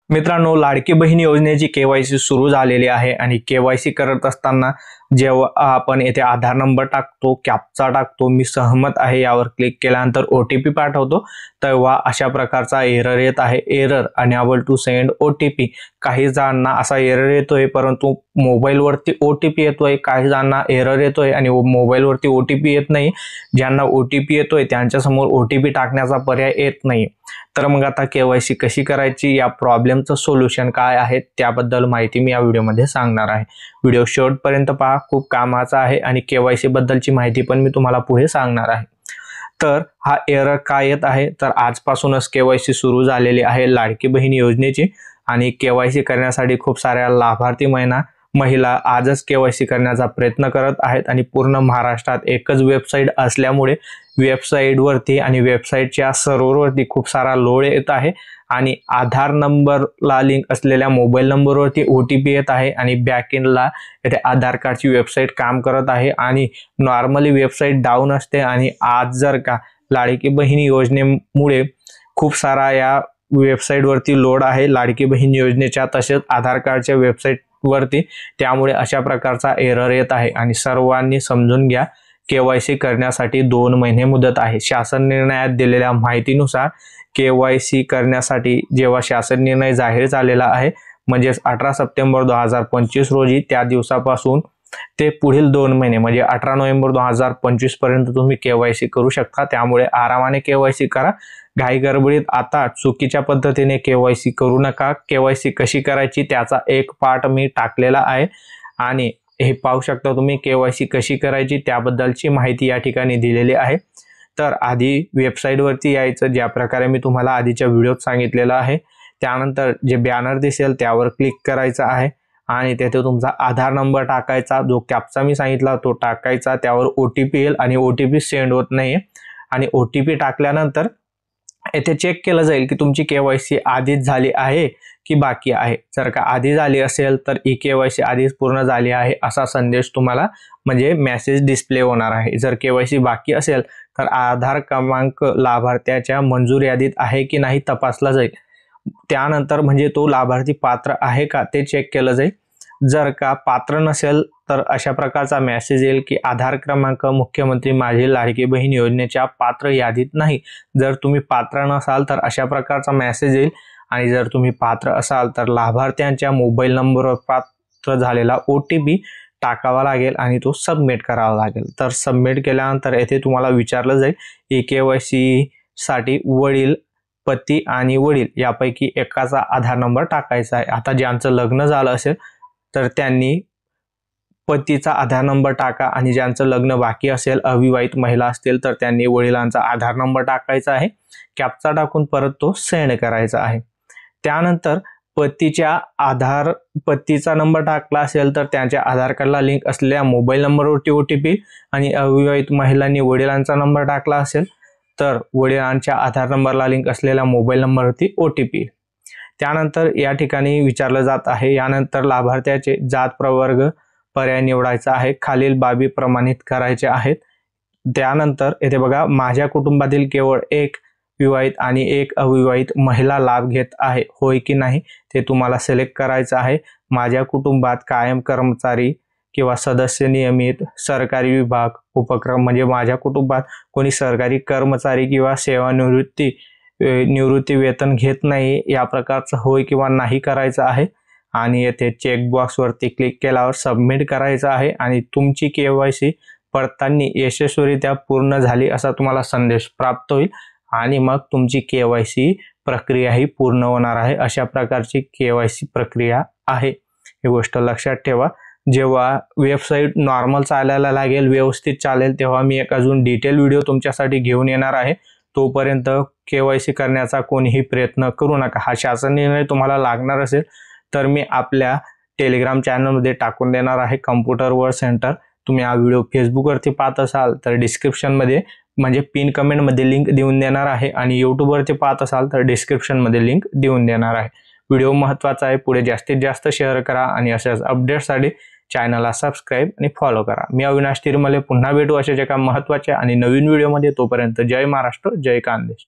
मित्रांनो, लाडकी बहीण योजनेची केवायसी सुरू झालेली आहे आणि केवायसी करत असताना जेव्हा आपण येथे आधार नंबर टाकतो, कॅप्चा टाकतो, मी सहमत आहे यावर क्लिक केल्यानंतर OTP पाठवतो, तेव्हा अशा प्रकारचा एरर येत आहे. Error unable to send OTP. काही जणांना असा एरर येतोय, परंतु मोबाईलवरती OTP येतोय. काही जणांना एरर येतोय आणि मोबाईलवरती OTP येत नाही. ज्यांना OTP येतोय त्यांच्यासमोर OTP टाकण्याचा पर्याय येत नाही. तर मग आता केवायसी कशी करायची, या प्रॉब्लेमचं सोल्युशन काय आहे त्याबद्दल माहिती मी या व्हिडिओमध्ये सांगणार आहे. व्हिडिओ शेवटपर्यंत पहा, खूप कामाचा आहे आणि केवायसी बद्दलची माहिती पण मी तुम्हाला पुढे सांगणार आहे. तर हा एरर काय येत आहे, तर आजपासूनच केवायसी सुरू झालेली आहे लाडकी बहीण योजनेची आणि केवायसी करण्यासाठी खूप साऱ्या लाभार्थी महिला आजच केवायसी करण्याचा प्रयत्न करत आहेत आणि पूर्ण महाराष्ट्रात एकच वेबसाईट असल्यामुळे वेबसाईटवरती आणि वेबसाईटच्या सर्व्हरवरती खूप सारा लोड येत आहे आणि आधार नंबरला लिंक असलेल्या मोबाईल नंबरवरती OTP येत आहे आणि बॅकएंडला इथे आधार कार्डची वेबसाईट काम करत आहे आणि नॉर्मली वेबसाईट डाऊन असते. आणि आज जर का लाडकी बहीण योजनेमुळे खूप सारा या वेबसाईटवरती लोड आहे लाडकी बहीण योजनेच्या तसेच आधार कार्डच्या वेबसाईटवरती, त्यामुळे अशा प्रकारचा एरर येत आहे आणि सर्वांनी समजून घ्या. केवायसी करण्यासाठी 2 महिने मुदत आहे. शासन निर्णयात दिलेल्या माहितीनुसार केवायसी करण्यासाठी जेव्हा शासन निर्णय जाहीर झालेला आहे म्हणजेच 18 सप्टेंबर 2025 रोजी, त्या दिवसापासून ते पुढील 2 महिने म्हणजे 18 नोव्हेंबर 2025 पर्यंत तुम्ही केवायसी करू शकता. त्यामुळे आरामाने केवायसी करा. घाई गडबडीत आता चुकीच्या पद्धतीने केवायसी करू नका. केवायसी कशी करायची त्याचा एक पार्ट मी टाकलेला आहे आणि हे पाहू शकता तुम्ही केवायसी कशी करायची त्याबद्दलची माहिती या ठिकाणी दिलेली आहे. तर आधी वेबसाईटवरती यायचं, ज्या प्रकारे मी तुम्हाला आधीच्या व्हिडिओत सांगितलेलं आहे. त्यानंतर जे बॅनर दिसेल त्यावर क्लिक करायचं आहे आणि तेथे तुमचा आधार नंबर टाकायचा, जो कॅप्चा मी सांगितला तो टाकायचा. त्यावर OTP येईल आणि OTP सेंड होत नाही आणि OTP टाकल्यानंतर येथे चेक केलं जाईल की तुमची केवायसी आधीच झाली आहे की बाकी आहे. जर का आधी झाली असेल तर केवायसी आधीच पूर्ण झाली आहे असा संदेश तुम्हाला म्हणजे मेसेज डिस्प्ले होणार आहे. जर केवायसी बाकी असेल तर आधार क्रमांक लाभार्थ्याच्या मंजूर यादीत आहे की नाही तपासला जाईल. त्यानंतर म्हणजे तो लाभार्थी पात्र आहे का ते चेक केलं जाईल. जर का पात्र नसेल तर अशा प्रकारचा मेसेज येईल की आधार क्रमांक मुख्यमंत्री माझी लाडकी बहीण योजनेच्या पात्र यादीत नाही. जर तुम्ही पात्र नसाल तर अशा प्रकारचा मेसेज येईल आणि जर तुम्ही पात्र असाल तर लाभार्थ्यांच्या मोबाईल नंबरवर पात्र झालेला OTP टाकावा लागेल आणि तो सबमिट करावा लागेल. तर सबमिट केल्यानंतर येथे तुम्हाला विचारलं जाईल KYC साठी वडील, पती आणि वडील यापैकी एकाचा आधार नंबर टाकायचा आहे. आता ज्यांचं लग्न झालं असेल तर त्यांनी पतीचा आधार नंबर टाका आणि ज्यांचं लग्न बाकी असेल, अविवाहित महिला असतील तर त्यांनी वडिलांचा आधार नंबर टाकायचा आहे. कॅप्चा टाकून परत तो सेंड करायचा आहे. त्यानंतर पतीचा नंबर टाकला असेल तर त्यांच्या आधार कार्डला लिंक असलेल्या मोबाईल नंबरवरती OTP आणि अविवाहित महिलांनी वडिलांचा नंबर टाकला असेल तर वडिलांच्या आधार नंबरला लिंक असलेल्या मोबाईल नंबरवरती OTP. त्यानंतर या ठिकाणी विचारलं जात आहे, यानंतर लाभार्थ्याचे जात प्रवर्ग पर्याय निवडायचा आहे. खालील बाबी प्रमाणित करायच्या आहेत. त्यानंतर येथे बघा, माझ्या कुटुंबातील केवळ एक विवाहित आणि एक अविवाहित महिला लाभ घेत आहे, होय की नाही ते तुम्हाला सिलेक्ट करायचं आहे. माझ्या कुटुंबात कायम कर्मचारी किंवा सदस्य नियमित सरकारी विभाग उपक्रम म्हणजे माझ्या कुटुंबात कोणी सरकारी कर्मचारी किंवा निवृत्ती वेतन घेत नाही, या प्रकारचं होय किंवा नाही करायचं आहे. आणि येथे चेकबॉक्सवरती क्लिक केल्यावर सबमिट करायचं आहे आणि तुमची KYC पडताळणी यशस्वीरित्या पूर्ण झाली असा तुम्हाला संदेश प्राप्त होईल आणि मग तुमची KYC प्रक्रिया ही पूर्ण होणार आहे. अशा प्रकारची KYC प्रक्रिया आहे. ही गोष्ट लक्षात ठेवा. जेव्हा वेबसाईट नॉर्मल चालायला लागेल, व्यवस्थित चालेल, तेव्हा मी एक अजून डिटेल व्हिडिओ तुमच्यासाठी घेऊन येणार आहे. तोपर्यंत KYC करण्याचा कोणीही प्रयत्न करू नका. हा शासन निर्णय तुम्हाला लागणार असेल तर मी आपल्या टेलिग्राम चॅनलमध्ये टाकून देणार आहे, कम्प्युटर वर्ल्ड सेंटर. तुम्ही हा व्हिडिओ फेसबुकवरती पाहत असाल तर डिस्क्रिप्शनमध्ये म्हणजे पिन कमेंटमध्ये लिंक देऊन देणार आहे आणि यूट्यूबवरती पाहत असाल तर डिस्क्रिप्शनमध्ये लिंक देऊन देणार आहे. व्हिडिओ महत्त्वाचा आहे, पुढे जास्तीत जास्त शेअर करा आणि अशाच अपडेट्ससाठी चॅनलला सबस्क्राईब आणि फॉलो करा. मी अविनाश तिरमले पुन्हा भेटू अशाच एका महत्त्वाच्या आणि नवीन व्हिडिओमध्ये. तोपर्यंत जय महाराष्ट्र, जय खानदेश.